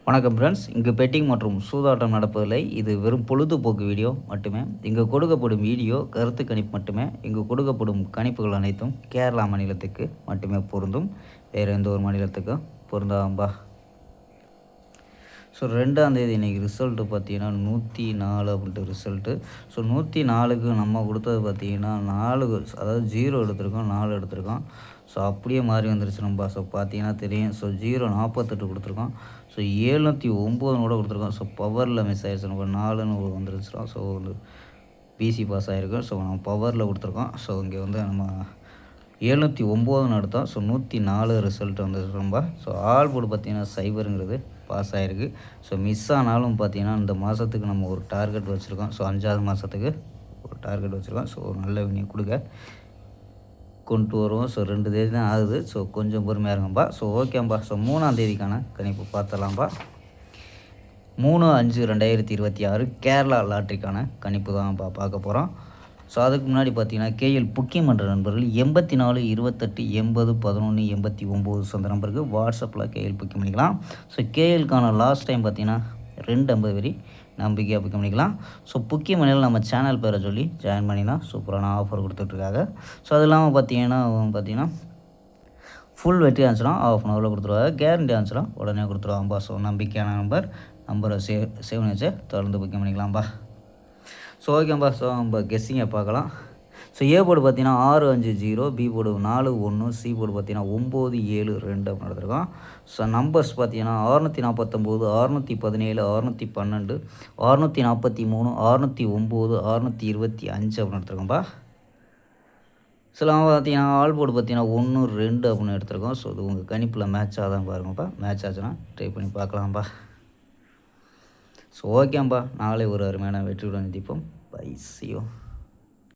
வணக்கம் ஃப்ரெண்ட்ஸ். இங்கு பெட்டிங் மற்றும் சூதாட்டம் நடப்பதில்லை. இது வெறும் பொழுதுபோக்கு வீடியோ மட்டுமே. இங்கு கொடுக்கப்படும் வீடியோ கருத்து கணிப்பு மட்டுமே. இங்கு கொடுக்கப்படும் கணிப்புகள் அனைத்தும் கேரளா மாநிலத்துக்கு மட்டுமே பொருந்தும். வேறு எந்த ஒரு மாநிலத்துக்கும் பொருந்தாம்பா. ஸோ 2ஆம் தேதி இன்றைக்கி ரிசல்ட்டு பார்த்தீங்கன்னா 104 அப்படின்ட்டு ரிசல்ட்டு. ஸோ 104க்கு நம்ம கொடுத்தது பார்த்தீங்கன்னா 4, அதாவது 0 எடுத்திருக்கோம், 4 எடுத்திருக்கோம். ஸோ அப்படியே மாறி வந்துருச்சு நம்ப. ஸோ பார்த்தீங்கன்னா தெரியும். ஸோ 048 கொடுத்துருக்கோம். ஸோ 709 கூட கொடுத்துருக்கோம். ஸோ பவரில் மிஸ் ஆயிடுச்சு. நம்ம 4ன்னு வந்துருச்சுரும். ஸோ வந்து பிசி பாஸ் ஆகிருக்கோம். ஸோ நம்ம பவரில் கொடுத்துருக்கோம். ஸோ இங்கே வந்து நம்ம 709ன்னு எடுத்தோம். ஸோ 104 ரிசல்ட் வந்துருக்கு ரொம்ப. ஸோ ஆல் போர்டு பார்த்தீங்கன்னா சைபருங்கிறது பாஸ் ஆகிருக்கு. ஸோ மிஸ் ஆனாலும் பார்த்தீங்கன்னா இந்த மாதத்துக்கு நம்ம ஒரு டார்கெட் வச்சுருக்கோம். ஸோ 5ஆவது மாதத்துக்கு ஒரு டார்கெட் வச்சுருக்கோம். ஸோ நல்ல வினியை கொடுக்க கொண்டு வருவோம். ஸோ 2 தேதி தான் ஆகுது. ஸோ கொஞ்சம் பொறுமையாக இருங்கப்பா. ஸோ ஓகேம்பா. ஸோ 3ஆம் தேதிக்கான கணிப்பு பார்த்தலாம்ப்பா. 3/5/2026 கேரளா லாட்ரிக்கான கணிப்பு தான்ப்பா பார்க்க போகிறோம். ஸோ அதுக்கு முன்னாடி பார்த்தீங்கன்னா கேஎல் புக்கிங் பண்ணுற நண்பர்கள் 84 28 80 11 89 ஸோ அந்த நம்பருக்கு வாட்ஸ்அப்பில் கேஎல் புக்கிங் பண்ணிக்கலாம். ஸோ கேஎல்க்கான லாஸ்ட் டைம் பார்த்தீங்கன்னா 250 வரி நம்பிக்கையாக புக்கிங் பண்ணிக்கலாம். ஸோ புக்கிங் பண்ணியில் நம்ம சேனல் பேரை சொல்லி ஜாயின் பண்ணினா சூப்பரான ஆஃபர் கொடுத்துட்ருக்காங்க. ஸோ அது இல்லாமல் பார்த்தீங்கன்னா ஃபுல் வெற்றி ஆச்சுன்னா ½ அன் ஹவரில் கொடுத்துருவாங்க. கேரண்டி ஆச்சுன்னா உடனே கொடுத்துருவாங்கப்பா. ஸோ நம்பிக்கையான நம்பரை சேவ் பண்ணி வச்சு தொடர்ந்து புக்கிங் பண்ணிக்கலாம்ப்பா. ஸோ ஓகேம்பா. ஸோ நம்ம கெஸ்ஸிங்கை பார்க்கலாம். ஸோ ஏ போர்டு பார்த்தீங்கன்னா 650, பி போர்டு 41, சி போர்டு பார்த்தீங்கன்னா 972 அப்படின்னு எடுத்துருக்கோம். ஸோ நம்பர்ஸ் பார்த்தீங்கன்னா 649, 617, 612, 643, 609, 625 அப்படின்னு எடுத்துருக்கோம்ப்பா. ஸோ நம்ம பார்த்தீங்கன்னா ஆல் போர்டு பார்த்தீங்கன்னா 1, 2 அப்படின்னு எடுத்துருக்கோம். ஸோ இது உங்கள் கணிப்பில் மேட்ச் ஆகுதான் பாருங்கப்பா. மேட்ச் ஆச்சுன்னா ட்ரை பண்ணி பார்க்கலாம்ப்பா. ஸோ ஓகேம்பா. நாளை ஒரு அருமையான வெற்றியுடன் சந்திப்போம். Bye, see you.